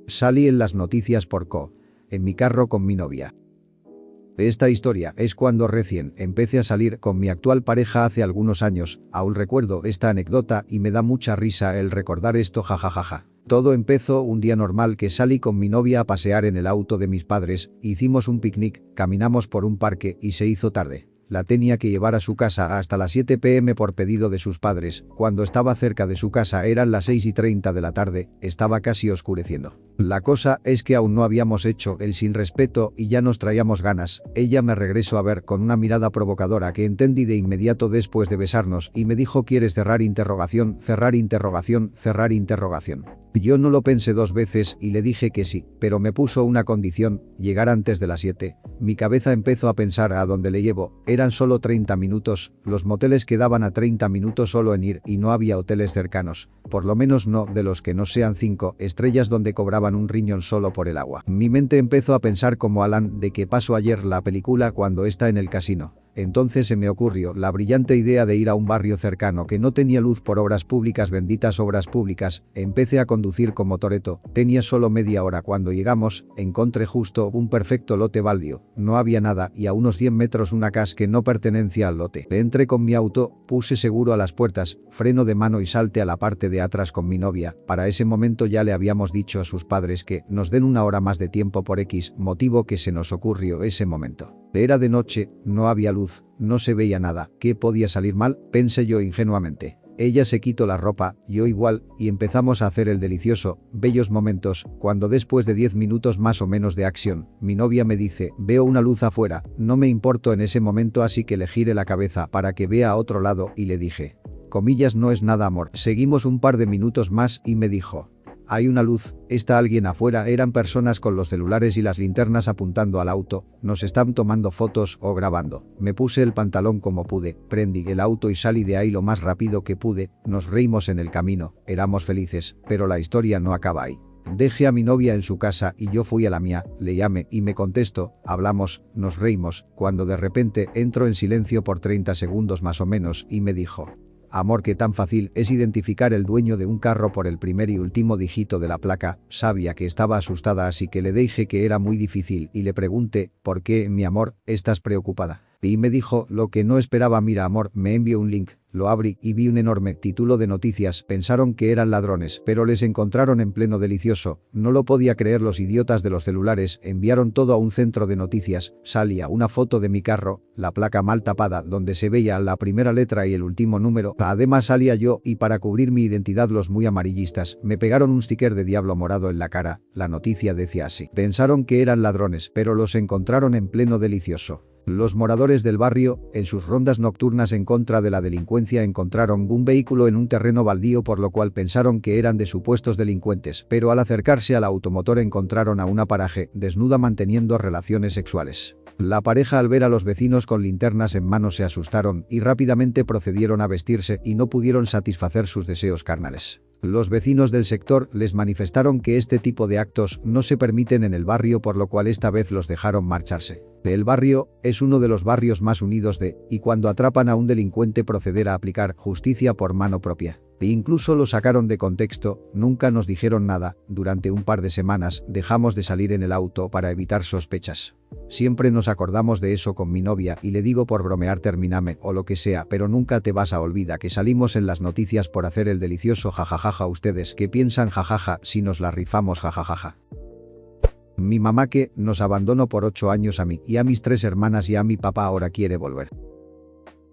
Salí en las noticias por en mi carro con mi novia. Esta historia es cuando recién empecé a salir con mi actual pareja hace algunos años. Aún recuerdo esta anécdota y me da mucha risa el recordar esto, jajajaja. Todo empezó un día normal que salí con mi novia a pasear en el auto de mis padres, hicimos un picnic, caminamos por un parque y se hizo tarde. La tenía que llevar a su casa hasta las 7 p.m. por pedido de sus padres. Cuando estaba cerca de su casa eran las 6:30 de la tarde, estaba casi oscureciendo. La cosa es que aún no habíamos hecho el sin respeto y ya nos traíamos ganas. Ella me regresó a ver con una mirada provocadora que entendí de inmediato después de besarnos y me dijo: ¿quieres cerrar interrogación, cerrar interrogación, cerrar interrogación? Yo no lo pensé dos veces y le dije que sí, pero me puso una condición: llegar antes de las 7. Mi cabeza empezó a pensar a dónde le llevo, eran solo 30 minutos, los moteles quedaban a 30 minutos solo en ir y no había hoteles cercanos, por lo menos no de los que no sean 5 estrellas donde cobraban un riñón solo por el agua. Mi mente empezó a pensar como Alan de que pasó ayer la película cuando está en el casino. Entonces se me ocurrió la brillante idea de ir a un barrio cercano que no tenía luz por obras públicas, benditas obras públicas. Empecé a conducir como Toretto, tenía solo media hora. Cuando llegamos, encontré justo un perfecto lote baldío, no había nada y a unos 100 metros una casa que no pertenecía al lote. Entré con mi auto, puse seguro a las puertas, freno de mano y salte a la parte de atrás con mi novia. Para ese momento ya le habíamos dicho a sus padres que nos den una hora más de tiempo por X motivo que se nos ocurrió ese momento. Era de noche, no había luz, no se veía nada. ¿Qué podía salir mal?, pensé yo ingenuamente. Ella se quitó la ropa, yo igual, y empezamos a hacer el delicioso, bellos momentos, cuando después de 10 minutos más o menos de acción, mi novia me dice: veo una luz afuera. No me importó en ese momento, así que le giré la cabeza para que vea a otro lado y le dije: comillas, no es nada, amor. Seguimos un par de minutos más y me dijo: hay una luz, está alguien afuera. Eran personas con los celulares y las linternas apuntando al auto, nos están tomando fotos o grabando. Me puse el pantalón como pude, prendí el auto y salí de ahí lo más rápido que pude. Nos reímos en el camino, éramos felices, pero la historia no acaba ahí. Dejé a mi novia en su casa y yo fui a la mía, le llamé y me contestó, hablamos, nos reímos, cuando de repente entró en silencio por 30 segundos más o menos y me dijo: amor, qué tan fácil es identificar el dueño de un carro por el primer y último dígito de la placa. Sabía que estaba asustada, así que le dije que era muy difícil y le pregunté: ¿por qué, mi amor, estás preocupada? Y me dijo lo que no esperaba: mira, amor, me envió un link. Lo abrí y vi un enorme título de noticias. Pensaron que eran ladrones, pero les encontraron en pleno delicioso. No lo podía creer, los idiotas de los celulares enviaron todo a un centro de noticias. Salía una foto de mi carro, la placa mal tapada donde se veía la primera letra y el último número. Además salía yo y para cubrir mi identidad los muy amarillistas me pegaron un sticker de diablo morado en la cara. La noticia decía así: pensaron que eran ladrones, pero los encontraron en pleno delicioso. Los moradores del barrio, en sus rondas nocturnas en contra de la delincuencia, encontraron un vehículo en un terreno baldío, por lo cual pensaron que eran de supuestos delincuentes, pero al acercarse al automotor encontraron a una pareja desnuda manteniendo relaciones sexuales. La pareja, al ver a los vecinos con linternas en mano, se asustaron y rápidamente procedieron a vestirse y no pudieron satisfacer sus deseos carnales. Los vecinos del sector les manifestaron que este tipo de actos no se permiten en el barrio, por lo cual esta vez los dejaron marcharse. El barrio es uno de los barrios más unidos y cuando atrapan a un delincuente proceder a aplicar justicia por mano propia. E incluso lo sacaron de contexto, nunca nos dijeron nada. Durante un par de semanas dejamos de salir en el auto para evitar sospechas. Siempre nos acordamos de eso con mi novia y le digo por bromear: termíname o lo que sea, pero nunca te vas a olvidar que salimos en las noticias por hacer el delicioso, jajajaja. ¿Ustedes qué piensan, jajaja, si nos la rifamos, jajajaja? Mi mamá, que nos abandonó por 8 años a mí y a mis 3 hermanas, y a mi papá ahora quiere volver.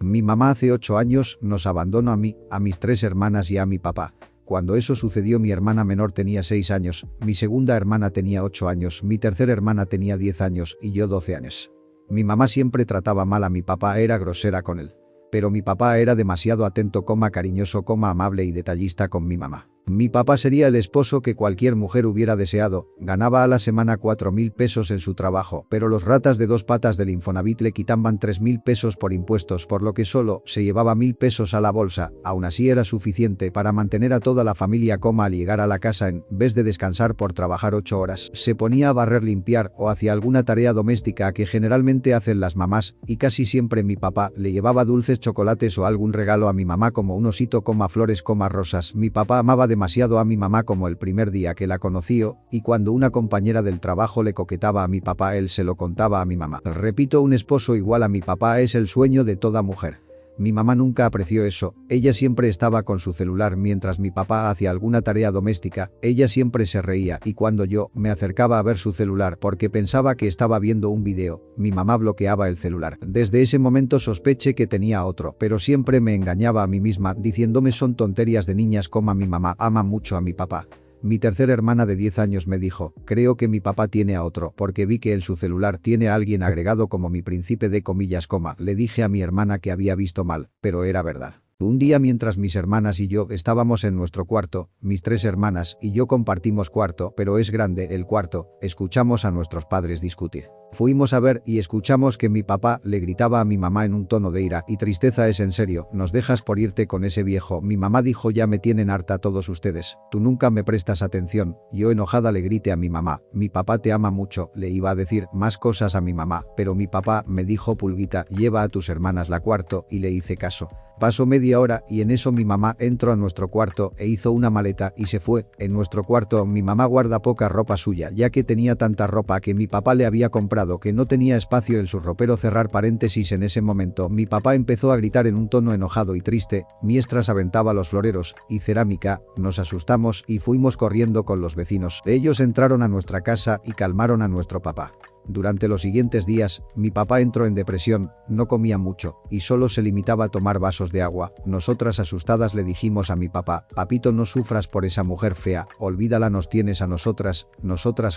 Mi mamá hace 8 años nos abandonó a mí, a mis 3 hermanas y a mi papá. Cuando eso sucedió, mi hermana menor tenía 6 años, mi segunda hermana tenía 8 años, mi tercera hermana tenía 10 años y yo 12 años. Mi mamá siempre trataba mal a mi papá, era grosera con él. Pero mi papá era demasiado atento, cariñoso, amable y detallista con mi mamá. Mi papá sería el esposo que cualquier mujer hubiera deseado. Ganaba a la semana 4.000 pesos en su trabajo, pero los ratas de 2 patas del Infonavit le quitaban 3.000 pesos por impuestos, por lo que solo se llevaba 1.000 pesos a la bolsa. Aún así era suficiente para mantener a toda la familia. Al llegar a la casa, en vez de descansar por trabajar 8 horas, se ponía a barrer, limpiar o hacía alguna tarea doméstica que generalmente hacen las mamás, y casi siempre mi papá le llevaba dulces, chocolates o algún regalo a mi mamá, como un osito, flores, rosas. Mi papá amaba demasiado a mi mamá como el primer día que la conoció, y cuando una compañera del trabajo le coquetaba a mi papá él se lo contaba a mi mamá. Repito, un esposo igual a mi papá es el sueño de toda mujer. Mi mamá nunca apreció eso, ella siempre estaba con su celular mientras mi papá hacía alguna tarea doméstica, ella siempre se reía y cuando yo me acercaba a ver su celular porque pensaba que estaba viendo un video, mi mamá bloqueaba el celular. Desde ese momento sospeché que tenía otro, pero siempre me engañaba a mí misma diciéndome son tonterías de niñas como mi mamá ama mucho a mi papá. Mi tercera hermana de 10 años me dijo, creo que mi papá tiene a otro porque vi que en su celular tiene a alguien agregado como mi príncipe de comillas coma. Le dije a mi hermana que había visto mal, pero era verdad. Un día mientras mis hermanas y yo estábamos en nuestro cuarto, mis 3 hermanas y yo compartimos cuarto, pero es grande el cuarto, escuchamos a nuestros padres discutir. Fuimos a ver y escuchamos que mi papá le gritaba a mi mamá en un tono de ira y tristeza es en serio, ¿nos dejas por irte con ese viejo? Mi mamá dijo ya me tienen harta todos ustedes, tú nunca me prestas atención, yo enojada le grité a mi mamá, mi papá te ama mucho, le iba a decir más cosas a mi mamá, pero mi papá me dijo Pulguita lleva a tus hermanas la cuarto y le hice caso. Pasó media hora y en eso mi mamá entró a nuestro cuarto e hizo una maleta y se fue. En nuestro cuarto mi mamá guarda poca ropa suya ya que tenía tanta ropa que mi papá le había comprado que no tenía espacio en su ropero. Cerrar paréntesis. En ese momento mi papá empezó a gritar en un tono enojado y triste, mientras aventaba los floreros y cerámica, nos asustamos y fuimos corriendo con los vecinos. Ellos entraron a nuestra casa y calmaron a nuestro papá. Durante los siguientes días, mi papá entró en depresión, no comía mucho y solo se limitaba a tomar vasos de agua. Nosotras asustadas le dijimos a mi papá, papito no sufras por esa mujer fea, olvídala nos tienes a nosotras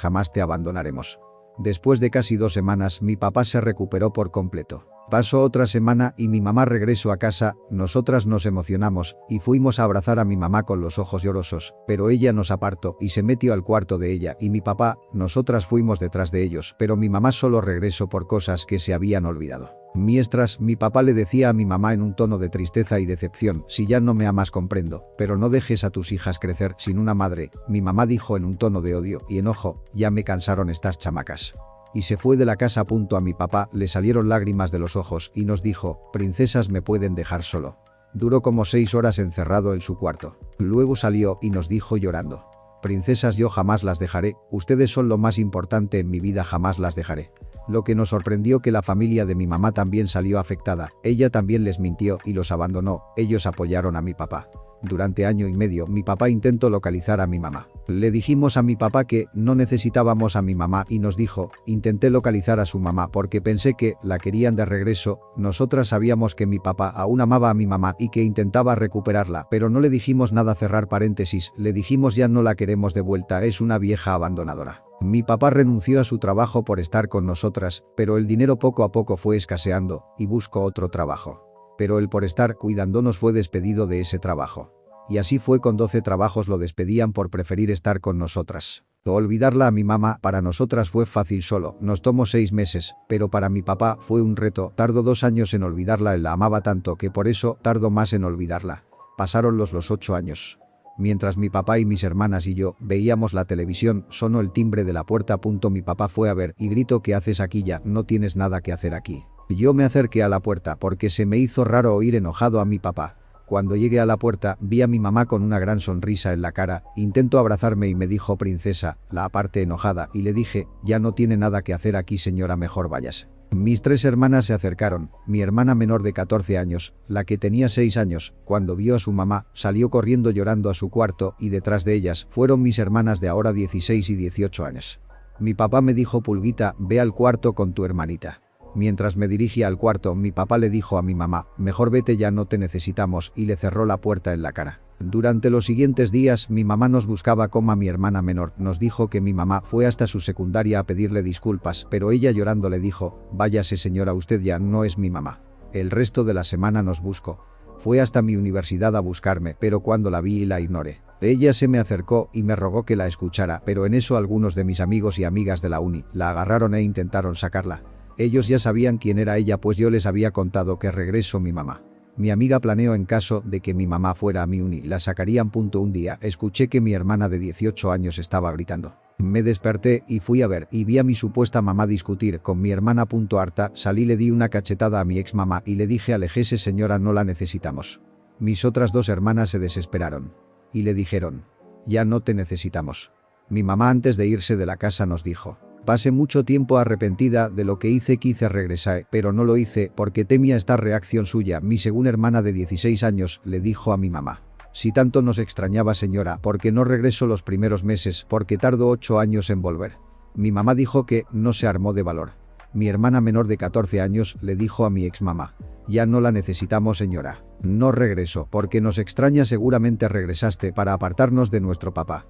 jamás te abandonaremos. Después de casi 2 semanas mi papá se recuperó por completo. Pasó otra semana y mi mamá regresó a casa, nosotras nos emocionamos y fuimos a abrazar a mi mamá con los ojos llorosos, pero ella nos apartó y se metió al cuarto de ella y mi papá, nosotras fuimos detrás de ellos, pero mi mamá solo regresó por cosas que se habían olvidado. Mientras, mi papá le decía a mi mamá en un tono de tristeza y decepción, si ya no me amas comprendo, pero no dejes a tus hijas crecer sin una madre, mi mamá dijo en un tono de odio y enojo, ya me cansaron estas chamacas. Y se fue de la casa. A mi papá le salieron lágrimas de los ojos y nos dijo, princesas me pueden dejar solo. Duró como 6 horas encerrado en su cuarto. Luego salió y nos dijo llorando, princesas yo jamás las dejaré, ustedes son lo más importante en mi vida, jamás las dejaré. Lo que nos sorprendió que la familia de mi mamá también salió afectada, ella también les mintió y los abandonó, ellos apoyaron a mi papá. Durante año y medio mi papá intentó localizar a mi mamá. Le dijimos a mi papá que no necesitábamos a mi mamá y nos dijo, intenté localizar a su mamá porque pensé que la querían de regreso, nosotras sabíamos que mi papá aún amaba a mi mamá y que intentaba recuperarla, pero no le dijimos nada. Cerrar paréntesis, le dijimos ya no la queremos de vuelta, es una vieja abandonadora. Mi papá renunció a su trabajo por estar con nosotras, pero el dinero poco a poco fue escaseando y buscó otro trabajo. Pero él por estar cuidándonos fue despedido de ese trabajo. Y así fue con 12 trabajos lo despedían por preferir estar con nosotras. Olvidarla a mi mamá para nosotras fue fácil, solo nos tomó 6 meses, pero para mi papá fue un reto, tardó 2 años en olvidarla, él la amaba tanto que por eso tardó más en olvidarla. Pasaron los 8 años. Mientras mi papá y mis hermanas y yo veíamos la televisión, sonó el timbre de la puerta. Mi papá fue a ver y gritó, ¿qué haces aquí? Ya no tienes nada que hacer aquí. Yo me acerqué a la puerta porque se me hizo raro oír enojado a mi papá. Cuando llegué a la puerta, vi a mi mamá con una gran sonrisa en la cara, intentó abrazarme y me dijo princesa, la aparte enojada y le dije, ya no tiene nada que hacer aquí señora, mejor váyase. Mis 3 hermanas se acercaron, mi hermana menor de 14 años, la que tenía 6 años, cuando vio a su mamá, salió corriendo llorando a su cuarto y detrás de ellas fueron mis hermanas de ahora 16 y 18 años. Mi papá me dijo, Pulguita, ve al cuarto con tu hermanita. Mientras me dirigía al cuarto, mi papá le dijo a mi mamá, mejor vete, ya no te necesitamos, y le cerró la puerta en la cara. Durante los siguientes días, mi mamá nos buscaba como a mi hermana menor, nos dijo que mi mamá fue hasta su secundaria a pedirle disculpas, pero ella llorando le dijo, váyase señora, usted ya no es mi mamá. El resto de la semana nos buscó. Fue hasta mi universidad a buscarme, pero cuando la vi la ignoré. Ella se me acercó y me rogó que la escuchara, pero en eso algunos de mis amigos y amigas de la uni la agarraron e intentaron sacarla. Ellos ya sabían quién era ella, pues yo les había contado que regresó mi mamá. Mi amiga planeó, en caso de que mi mamá fuera a mi uni, la sacarían. Un día escuché que mi hermana de 18 años estaba gritando. Me desperté y fui a ver y vi a mi supuesta mamá discutir con mi hermana. Harta, salí, le di una cachetada a mi ex mamá y le dije, aléjese señora, no la necesitamos. Mis otras 2 hermanas se desesperaron. y le dijeron: ya no te necesitamos. Mi mamá antes de irse de la casa nos dijo: pasé mucho tiempo arrepentida de lo que hice, quise regresar, pero no lo hice porque temía esta reacción suya. Mi segunda hermana de 16 años le dijo a mi mamá: si tanto nos extrañaba señora, ¿por qué no regresó los primeros meses? Porque tardó 8 años en volver. Mi mamá dijo que no se armó de valor. Mi hermana menor de 14 años le dijo a mi ex mamá: ya no la necesitamos señora. No regresó porque nos extraña, seguramente regresaste para apartarnos de nuestro papá.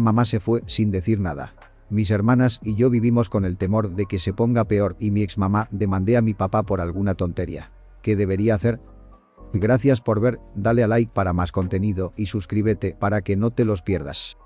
Mamá se fue sin decir nada. Mis hermanas y yo vivimos con el temor de que se ponga peor y mi ex mamá demandé a mi papá por alguna tontería. ¿Qué debería hacer? Gracias por ver, dale a like para más contenido y suscríbete para que no te los pierdas.